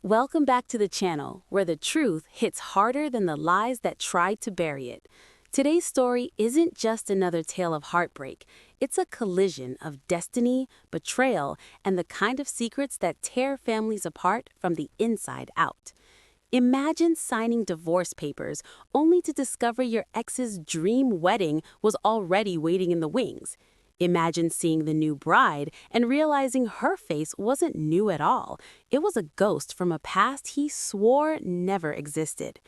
Welcome back to the channel, where the truth hits harder than the lies that tried to bury it. Today's story isn't just another tale of heartbreak. It's a collision of destiny, betrayal, and the kind of secrets that tear families apart from the inside out. Imagine signing divorce papers only to discover your ex's dream wedding was already waiting in the wings. Imagine seeing the new bride and realizing her face wasn't new at all. It was a ghost from a past he swore never existed.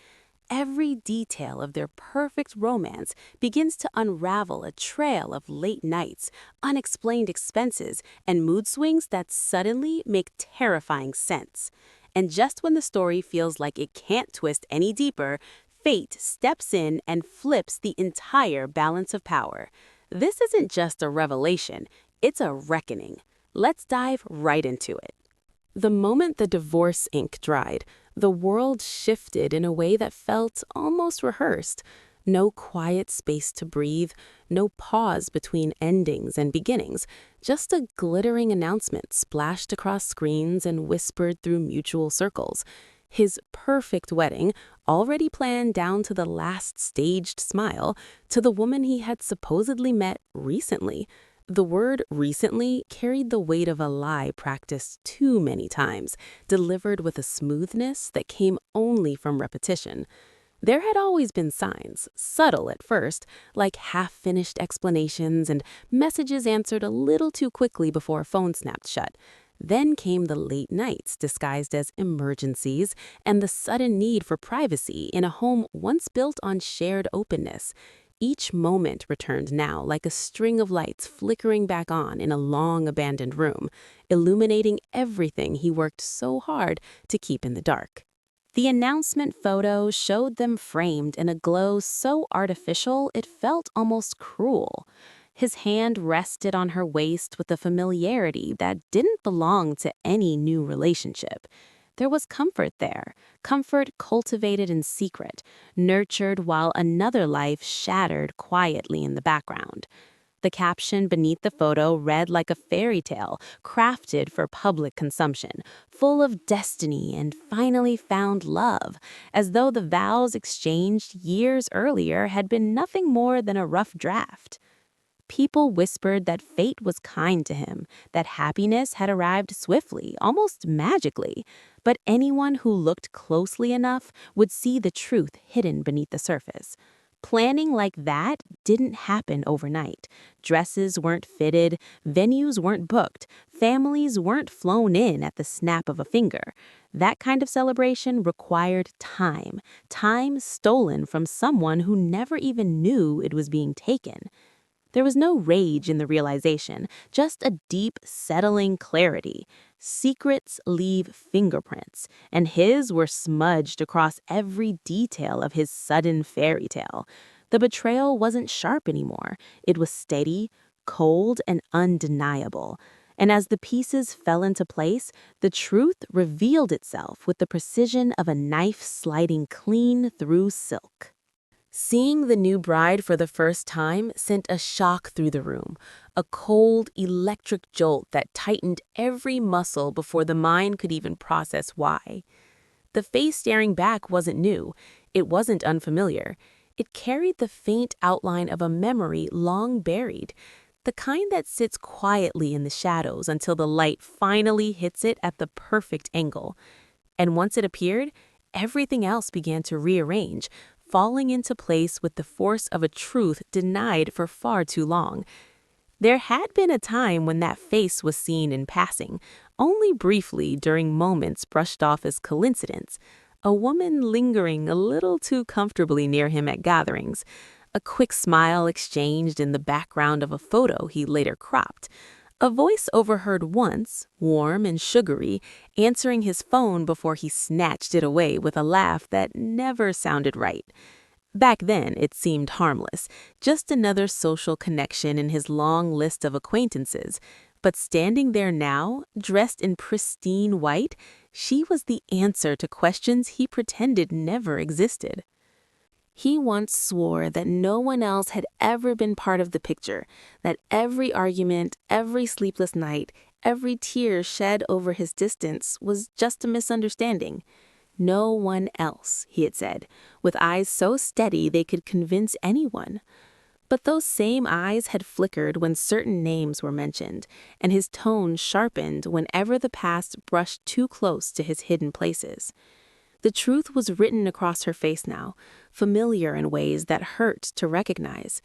Every detail of their perfect romance begins to unravel a trail of late nights, unexplained expenses, and mood swings that suddenly make terrifying sense. And just when the story feels like it can't twist any deeper, fate steps in and flips the entire balance of power. This isn't just a revelation, it's a reckoning. Let's dive right into it. The moment the divorce ink dried, the world shifted in a way that felt almost rehearsed. No quiet space to breathe, no pause between endings and beginnings, just a glittering announcement splashed across screens and whispered through mutual circles. His perfect wedding, already planned down to the last staged smile, to the woman he had supposedly met recently. The word recently carried the weight of a lie practiced too many times, delivered with a smoothness that came only from repetition. There had always been signs, subtle at first, like half-finished explanations and messages answered a little too quickly before a phone snapped shut. Then came the late nights disguised as emergencies and the sudden need for privacy in a home once built on shared openness. Each moment returned now like a string of lights flickering back on in a long abandoned room, illuminating everything he worked so hard to keep in the dark. The announcement photo showed them framed in a glow so artificial it felt almost cruel. His hand rested on her waist with a familiarity that didn't belong to any new relationship. There was comfort there, comfort cultivated in secret, nurtured while another life shattered quietly in the background. The caption beneath the photo read like a fairy tale, crafted for public consumption, full of destiny and finally found love, as though the vows exchanged years earlier had been nothing more than a rough draft. People whispered that fate was kind to him, that happiness had arrived swiftly, almost magically. But anyone who looked closely enough would see the truth hidden beneath the surface. Planning like that didn't happen overnight. Dresses weren't fitted, venues weren't booked, families weren't flown in at the snap of a finger. That kind of celebration required time, time stolen from someone who never even knew it was being taken. There was no rage in the realization, just a deep, settling clarity. Secrets leave fingerprints, and his were smudged across every detail of his sudden fairy tale. The betrayal wasn't sharp anymore. It was steady, cold, and undeniable. And as the pieces fell into place, the truth revealed itself with the precision of a knife sliding clean through silk. Seeing the new bride for the first time sent a shock through the room, a cold, electric jolt that tightened every muscle before the mind could even process why. The face staring back wasn't new. It wasn't unfamiliar. It carried the faint outline of a memory long buried, the kind that sits quietly in the shadows until the light finally hits it at the perfect angle. And once it appeared, everything else began to rearrange, falling into place with the force of a truth denied for far too long. There had been a time when that face was seen in passing, only briefly during moments brushed off as coincidence. A woman lingering a little too comfortably near him at gatherings, a quick smile exchanged in the background of a photo he later cropped. A voice overheard once, warm and sugary, answering his phone before he snatched it away with a laugh that never sounded right. Back then, it seemed harmless, just another social connection in his long list of acquaintances. But standing there now, dressed in pristine white, she was the answer to questions he pretended never existed. He once swore that no one else had ever been part of the picture, that every argument, every sleepless night, every tear shed over his distance was just a misunderstanding. No one else, he had said, with eyes so steady they could convince anyone. But those same eyes had flickered when certain names were mentioned, and his tone sharpened whenever the past brushed too close to his hidden places. The truth was written across her face now, familiar in ways that hurt to recognize.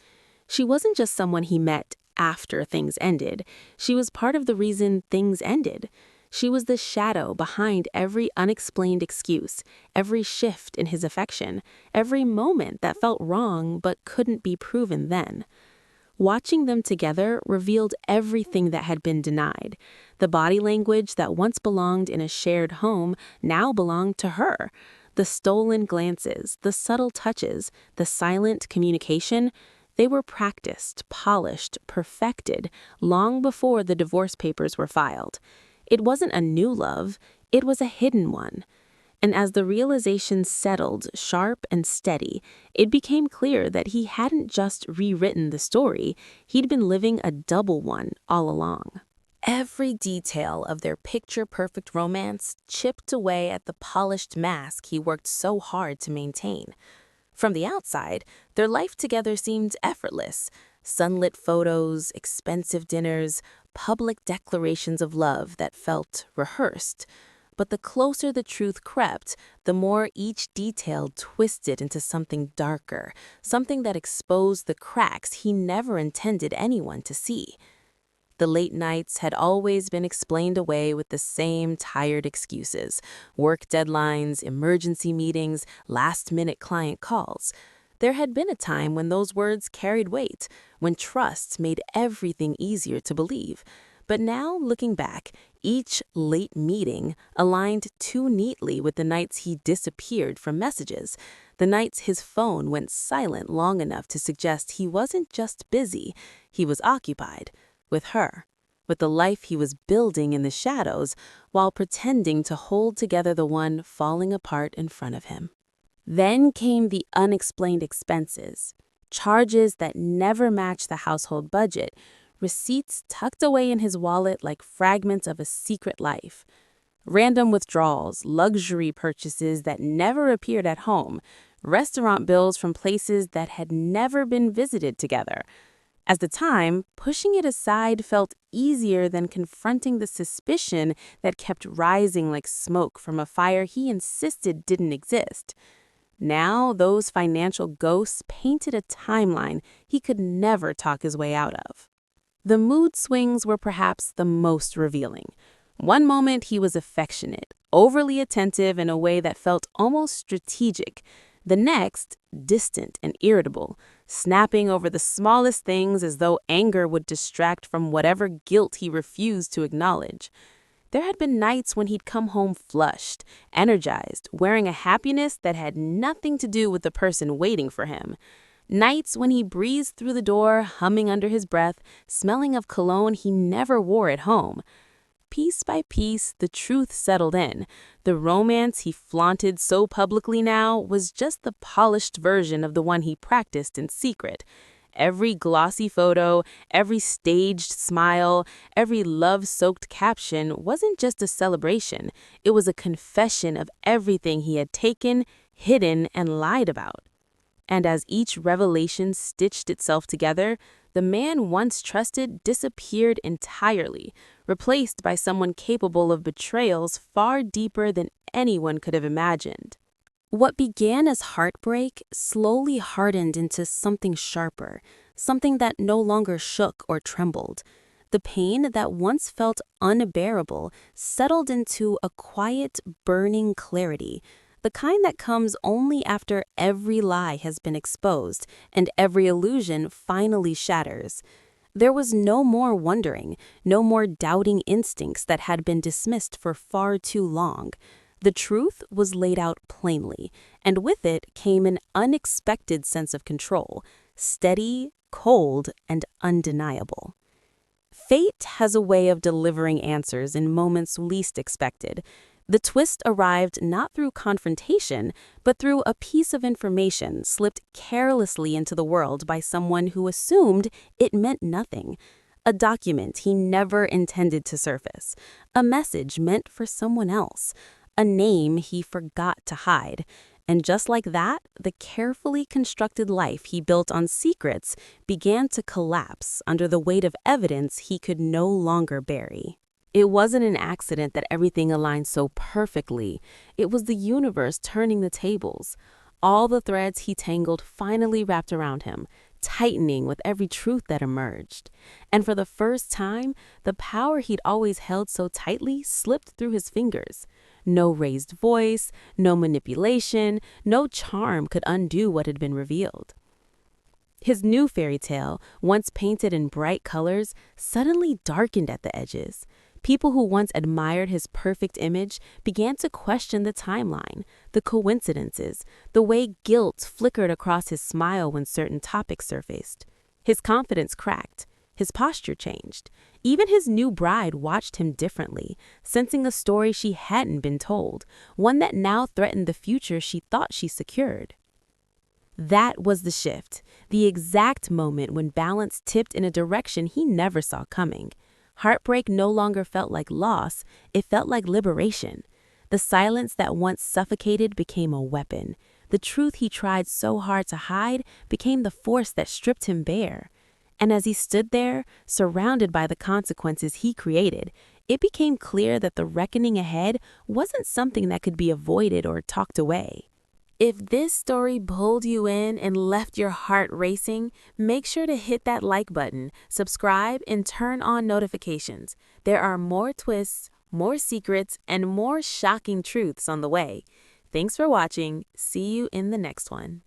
She wasn't just someone he met after things ended. She was part of the reason things ended. She was the shadow behind every unexplained excuse, every shift in his affection, every moment that felt wrong but couldn't be proven then. Watching them together revealed everything that had been denied. The body language that once belonged in a shared home now belonged to her. The stolen glances, the subtle touches, the silent communication, they were practiced, polished, perfected long before the divorce papers were filed. It wasn't a new love, it was a hidden one. And as the realization settled, sharp and steady, it became clear that he hadn't just rewritten the story, he'd been living a double one all along. Every detail of their picture-perfect romance chipped away at the polished mask he worked so hard to maintain. From the outside, their life together seemed effortless. Sunlit photos, expensive dinners, public declarations of love that felt rehearsed. But the closer the truth crept, the more each detail twisted into something darker, something that exposed the cracks he never intended anyone to see. The late nights had always been explained away with the same tired excuses: work deadlines, emergency meetings, last-minute client calls. There had been a time when those words carried weight, when trust made everything easier to believe. But now, looking back, each late meeting aligned too neatly with the nights he disappeared from messages, the nights his phone went silent long enough to suggest he wasn't just busy, he was occupied, with her, with the life he was building in the shadows while pretending to hold together the one falling apart in front of him. Then came the unexplained expenses, charges that never matched the household budget, receipts tucked away in his wallet like fragments of a secret life. Random withdrawals, luxury purchases that never appeared at home, restaurant bills from places that had never been visited together. At the time, pushing it aside felt easier than confronting the suspicion that kept rising like smoke from a fire he insisted didn't exist. Now, those financial ghosts painted a timeline he could never talk his way out of. The mood swings were perhaps the most revealing. One moment he was affectionate, overly attentive in a way that felt almost strategic. The next, distant and irritable, snapping over the smallest things as though anger would distract from whatever guilt he refused to acknowledge. There had been nights when he'd come home flushed, energized, wearing a happiness that had nothing to do with the person waiting for him. Nights when he breezed through the door, humming under his breath, smelling of cologne he never wore at home. Piece by piece, the truth settled in. The romance he flaunted so publicly now was just the polished version of the one he practiced in secret. Every glossy photo, every staged smile, every love-soaked caption wasn't just a celebration. It was a confession of everything he had taken, hidden, and lied about. And as each revelation stitched itself together, the man once trusted disappeared entirely, replaced by someone capable of betrayals far deeper than anyone could have imagined. What began as heartbreak slowly hardened into something sharper, something that no longer shook or trembled. The pain that once felt unbearable settled into a quiet, burning clarity, the kind that comes only after every lie has been exposed and every illusion finally shatters. There was no more wondering, no more doubting instincts that had been dismissed for far too long. The truth was laid out plainly, and with it came an unexpected sense of control, steady, cold, and undeniable. Fate has a way of delivering answers in moments least expected. The twist arrived not through confrontation, but through a piece of information slipped carelessly into the world by someone who assumed it meant nothing. a document he never intended to surface, a message meant for someone else, a name he forgot to hide. And just like that, the carefully constructed life he built on secrets began to collapse under the weight of evidence he could no longer bury. It wasn't an accident that everything aligned so perfectly. It was the universe turning the tables. All the threads he tangled finally wrapped around him, tightening with every truth that emerged. And for the first time, the power he'd always held so tightly slipped through his fingers. No raised voice, no manipulation, no charm could undo what had been revealed. His new fairy tale, once painted in bright colors, suddenly darkened at the edges. People who once admired his perfect image began to question the timeline, the coincidences, the way guilt flickered across his smile when certain topics surfaced. His confidence cracked. His posture changed. Even his new bride watched him differently, sensing a story she hadn't been told, one that now threatened the future she thought she secured. That was the shift, the exact moment when balance tipped in a direction he never saw coming. Heartbreak no longer felt like loss, it felt like liberation. The silence that once suffocated became a weapon. The truth he tried so hard to hide became the force that stripped him bare. And as he stood there, surrounded by the consequences he created, it became clear that the reckoning ahead wasn't something that could be avoided or talked away. If this story pulled you in and left your heart racing, make sure to hit that like button, subscribe, and turn on notifications. There are more twists, more secrets, and more shocking truths on the way. Thanks for watching. See you in the next one.